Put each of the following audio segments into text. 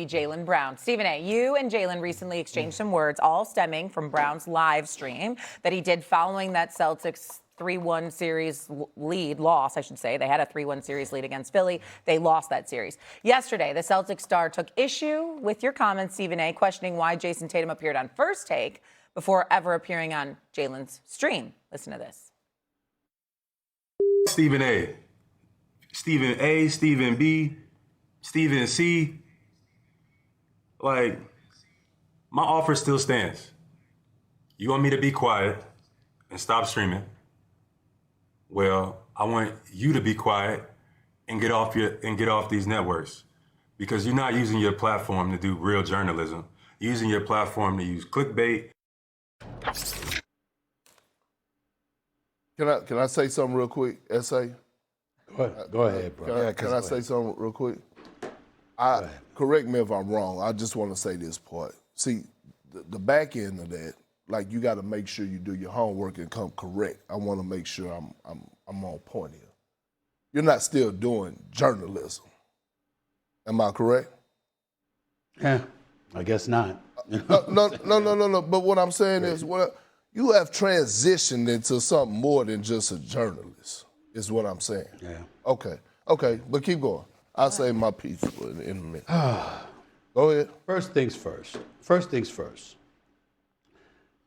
Jaylen Brown. Stephen A., you and Jaylen recently exchanged some words, all stemming from Brown's live stream that he did following that Celtics 3-1 series loss, I should say. They had a 3-1 series lead against Philly. They lost that series. Yesterday, the Celtics star took issue with your comments, Stephen A., questioning why Jason Tatum appeared on First Take before ever appearing on Jaylen's stream. Listen to this. Stephen A., Stephen A., Stephen B., Stephen C., like, my offer still stands. You want me to be quiet and stop streaming? Well, I want you to be quiet and get off these networks, because you're not using your platform to do real journalism. You're using your platform to use clickbait. Can I say something real quick, S.A.? Go ahead, bro. Can I say something real quick? Correct me if I'm wrong. I just want to say this part. See, the back end of that, like, you got to make sure you do your homework and come correct. I want to make sure I'm on point here. You're not still doing journalism. Am I correct? Yeah, I guess not. No. But what I'm saying is, well, you have transitioned into something more than just a journalist, is what I'm saying. Yeah. Okay, but keep going. I'll say my piece in a minute. Go ahead. First things first.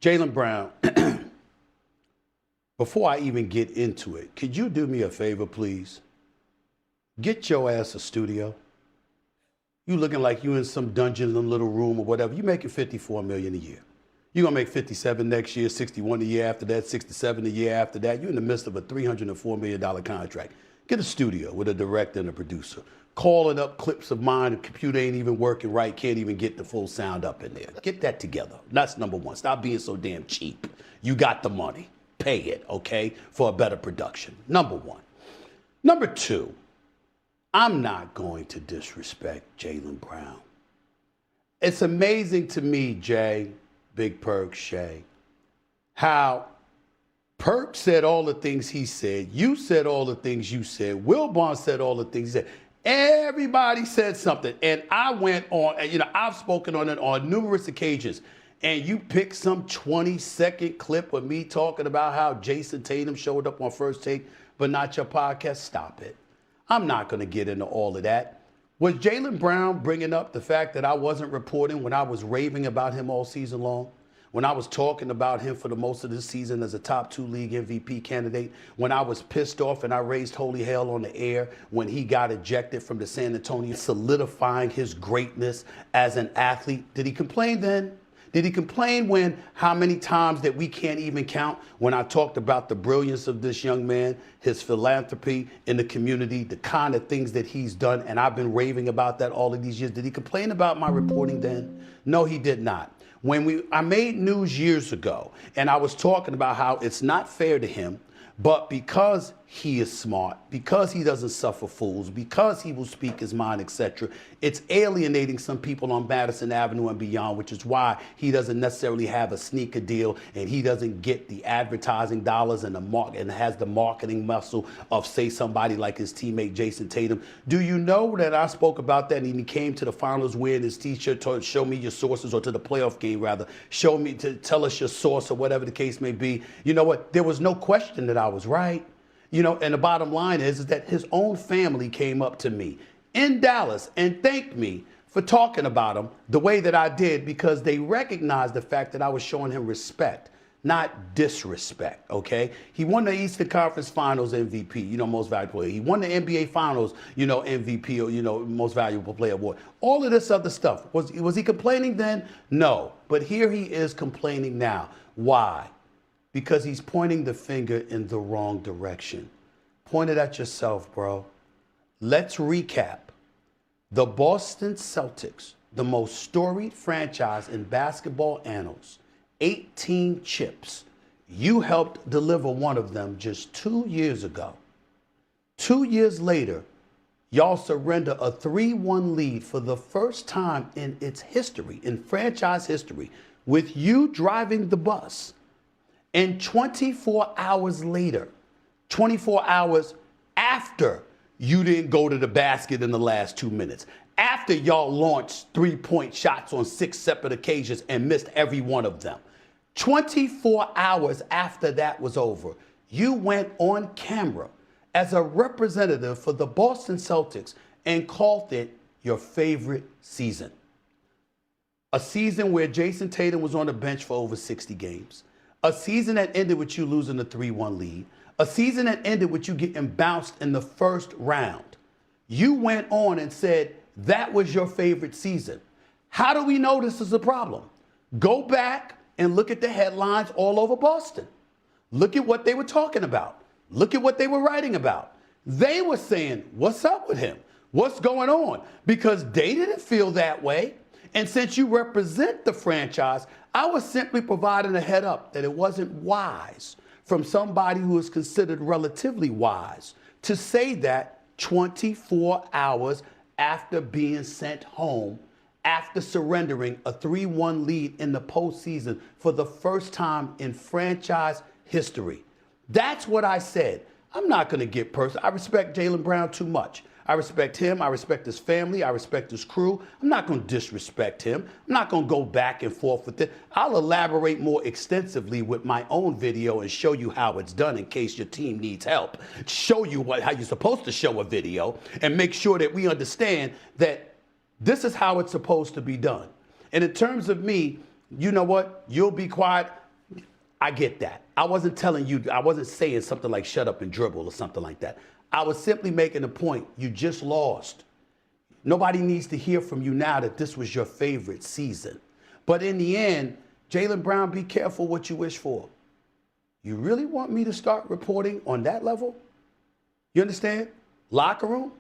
Jaylen Brown, before I even get into it, could you do me a favor, please? Get your ass a studio. You looking like you in some dungeon, some little room or whatever. You making $54 million a year. You're going to make 57 next year, 61 the year after that, 67 the year after that. You're in the midst of a $304 million contract. Get a studio with a director and a producer. Calling up clips of mine, the computer ain't even working right, can't even get the full sound up in there. Get that together. That's number one. Stop being so damn cheap. You got the money. Pay it, okay, for a better production. Number one. Number two, I'm not going to disrespect Jaylen Brown. It's amazing to me, Jay, Big Perk, Shay, how Perk said all the things he said. You said all the things you said. Wilbon said all the things he said. Everybody said something. And I went on, I've spoken on it on numerous occasions. And you picked some 20-second clip of me talking about how Jason Tatum showed up on First Take, but not your podcast. Stop it. I'm not going to get into all of that. Was Jaylen Brown bringing up the fact that I wasn't reporting when I was raving about him all season long? When I was talking about him for the most of this season as a top 2 league MVP candidate, when I was pissed off and I raised holy hell on the air when he got ejected from the San Antonio, solidifying his greatness as an athlete, did he complain then? Did he complain when, how many times that we can't even count, when I talked about the brilliance of this young man, his philanthropy in the community, the kind of things that he's done, and I've been raving about that all of these years. Did he complain about my reporting then? No, he did not. When I made news years ago, and I was talking about how it's not fair to him, but because he is smart, because he doesn't suffer fools, because he will speak his mind, etc., it's alienating some people on Madison Avenue and beyond, which is why he doesn't necessarily have a sneaker deal and he doesn't get the advertising dollars and and has the marketing muscle of, say, somebody like his teammate Jason Tatum. Do you know that I spoke about that and he came to the finals wearing his t-shirt, told, show me your sources, or to the playoff game rather, show me, to tell us your source or whatever the case may be. You know what? There was no question that I was right. And the bottom line is that his own family came up to me in Dallas and thanked me for talking about him the way that I did, because they recognized the fact that I was showing him respect, not disrespect, okay? He won the Eastern Conference Finals MVP, most valuable player. He won the NBA Finals, MVP, or, most valuable player award. All of this other stuff. Was he complaining then? No. But here he is complaining now. Why? Because he's pointing the finger in the wrong direction. Point it at yourself, bro. Let's recap. The Boston Celtics, the most storied franchise in basketball annals, 18 chips. You helped deliver one of them just 2 years ago. 2 years later, y'all surrender a 3-1 lead for the first time in its history, in franchise history, with you driving the bus. And 24 hours later, 24 hours after you didn't go to the basket in the last 2 minutes, after y'all launched three-point shots on 6 separate occasions and missed every one of them. 24 hours after that was over, you went on camera as a representative for the Boston Celtics and called it your favorite season. A season where Jason Tatum was on the bench for over 60 games. A season that ended with you losing the 3-1 lead. A season that ended with you getting bounced in the first round. You went on and said that was your favorite season. How do we know this is a problem? Go back and look at the headlines all over Boston. Look at what they were talking about. Look at what they were writing about. They were saying, what's up with him? What's going on? Because they didn't feel that way. And since you represent the franchise, I was simply providing a head up that it wasn't wise from somebody who is considered relatively wise to say that 24 hours after being sent home, after surrendering a 3-1 lead in the postseason for the first time in franchise history. That's what I said. I'm not going to get personal. I respect Jaylen Brown too much. I respect him. I respect his family. I respect his crew. I'm not going to disrespect him. I'm not going to go back and forth with it. I'll elaborate more extensively with my own video and show you how it's done in case your team needs help. Show you how you're supposed to show a video and make sure that we understand that this is how it's supposed to be done. And in terms of me, you know what? You'll be quiet. I get that. I wasn't telling you, I wasn't saying something like shut up and dribble or something like that. I was simply making a point. You just lost. Nobody needs to hear from you now that this was your favorite season. But in the end, Jaylen Brown, be careful what you wish for. You really want me to start reporting on that level? You understand? Locker room?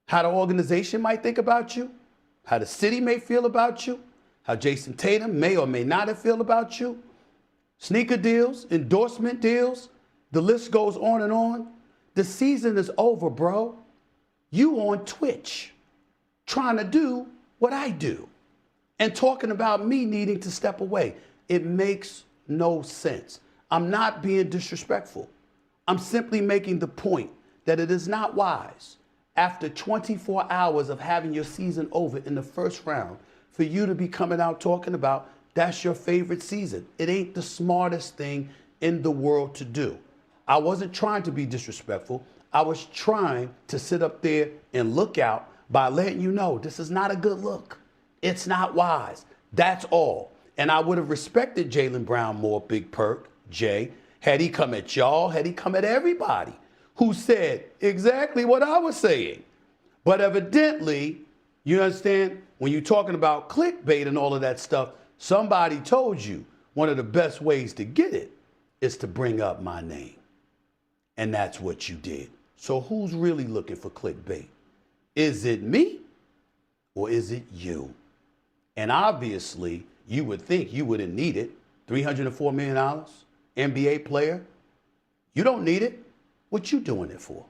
How the organization might think about you? How the city may feel about you? How Jason Tatum may or may not have feel about you? Sneaker deals, endorsement deals, the list goes on and on. The season is over, bro. You on Twitch trying to do what I do and talking about me needing to step away. It makes no sense. I'm not being disrespectful. I'm simply making the point that it is not wise after 24 hours of having your season over in the first round for you to be coming out talking about that's your favorite season. It ain't the smartest thing in the world to do. I wasn't trying to be disrespectful. I was trying to sit up there and look out by letting you know this is not a good look. It's not wise. That's all. And I would have respected Jaylen Brown more, Big Perk, Jay, had he come at y'all, had he come at everybody who said exactly what I was saying. But evidently, you understand, when you're talking about clickbait and all of that stuff, somebody told you one of the best ways to get it is to bring up my name. And that's what you did. So who's really looking for clickbait? Is it me or is it you? And obviously, you would think you wouldn't need it. $304 million, NBA player. You don't need it. What you doing it for?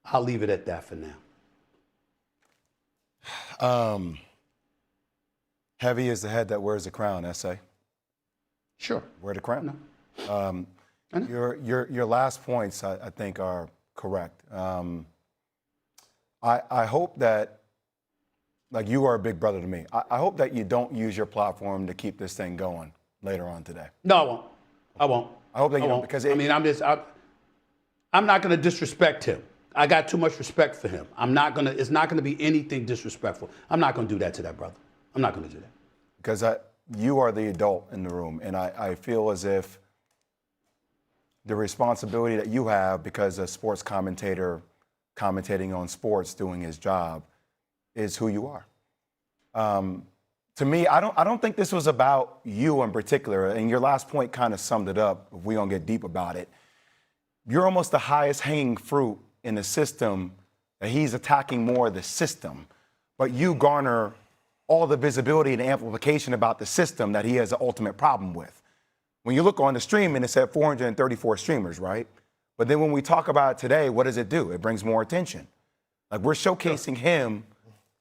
I'll leave it at that for now. Heavy is the head that wears the crown, S.A. Sure. Wear the crown. No. Your last points, I think, are correct. I hope that, like, you are a big brother to me. I hope that you don't use your platform to keep this thing going later on today. No, I won't. I won't. I hope that you I don't, won't. because I'm not going to disrespect him. I got too much respect for him. It's not going to be anything disrespectful. I'm not going to do that to that brother. I'm not going to do that. Because you are the adult in the room, and I feel as if the responsibility that you have, because a sports commentator commentating on sports, doing his job, is who you are. To me, I don't think this was about you in particular, and your last point kind of summed it up. If we don't get deep about it, you're almost the highest hanging fruit in the system. That he's attacking more of the system, but you garner all the visibility and amplification about the system that he has an ultimate problem with. When you look on the stream, and it said 434 streamers, right? But then when we talk about it today, what does it do? It brings more attention. Like, we're showcasing him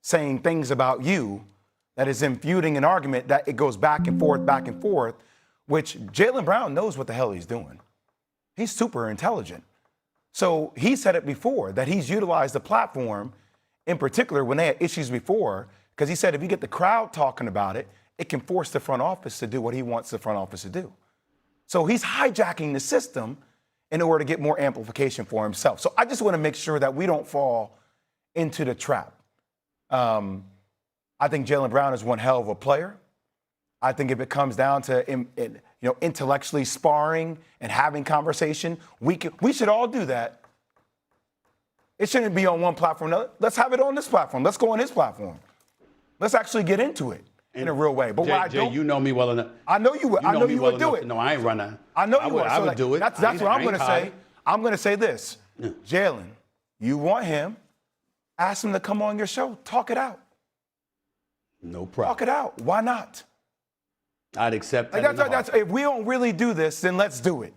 saying things about you that is infuting an argument that it goes back and forth, which Jaylen Brown knows what the hell he's doing. He's super intelligent. So he said it before, that he's utilized the platform in particular, when they had issues before, because he said if you get the crowd talking about it, it can force the front office to do what he wants the front office to do. So he's hijacking the system in order to get more amplification for himself. So I just want to make sure that we don't fall into the trap. I think Jaylen Brown is one hell of a player. I think if it comes down to intellectually sparring and having conversation, we should all do that. It shouldn't be on one platform. Let's have it on this platform. Let's go on his platform. Let's actually get into it in a real way. But Jay, what I don't, you know me well enough. I know you would. I know you would do it. No, I ain't running. I know you would. I would do it. That's what I'm going to say. I'm going to say this. Yeah. Jaylen, you want him, ask him to come on your show. Talk it out. No problem. Talk it out. Why not? I'd accept that. If we don't really do this, then let's do it.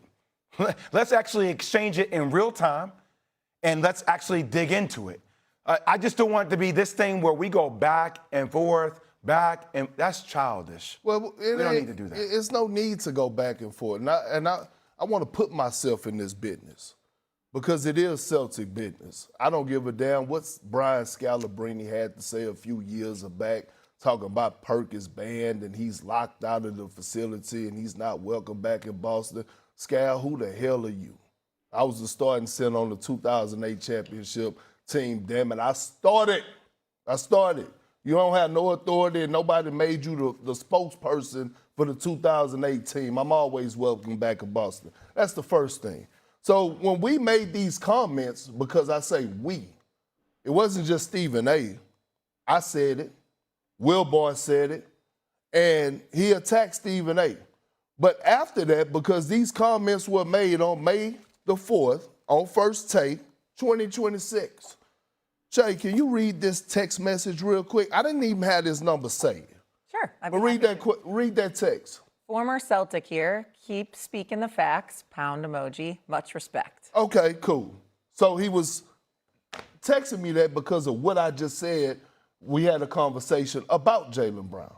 Let's actually exchange it in real time, and let's actually dig into it. I just don't want it to be this thing where we go back and forth, and that's childish. Well, we don't need to do that. It's no need to go back and forth. And I want to put myself in this business because it is Celtic business. I don't give a damn what Brian Scalabrine had to say a few years back, talking about Perk is banned and he's locked out of the facility and he's not welcome back in Boston. Scal, who the hell are you? I was the starting center on the 2008 championship team, damn it. I started. You don't have no authority and nobody made you the spokesperson for the 2008 team. I'm always welcome back in Boston. That's the first thing. So when we made these comments, because I say we, it wasn't just Stephen A. I said it. Wilborn said it, and he attacked Stephen A. But after that, because these comments were made on May the 4th, on First Take, 2026. Jay, can you read this text message real quick? I didn't even have this number saved. Sure. But read that text. Former Celtic here. Keep speaking the facts. Pound emoji. Much respect. Okay, cool. So he was texting me that because of what I just said. We had a conversation about Jaylen Brown.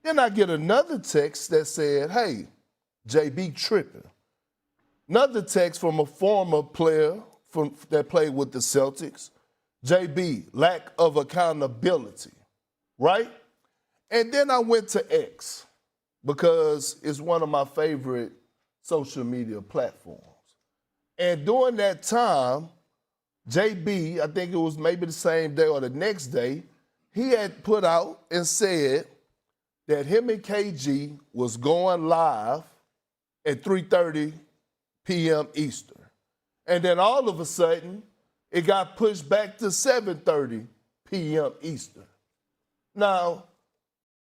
Then I get another text that said, hey, JB tripping. Another text from a former player that played with the Celtics. JB, lack of accountability, right? And then I went to X because it's one of my favorite social media platforms. And during that time, JB, I think it was maybe the same day or the next day, he had put out and said that him and KG was going live at 3:30 p.m. Eastern. And then all of a sudden, it got pushed back to 7:30 p.m. Eastern. Now,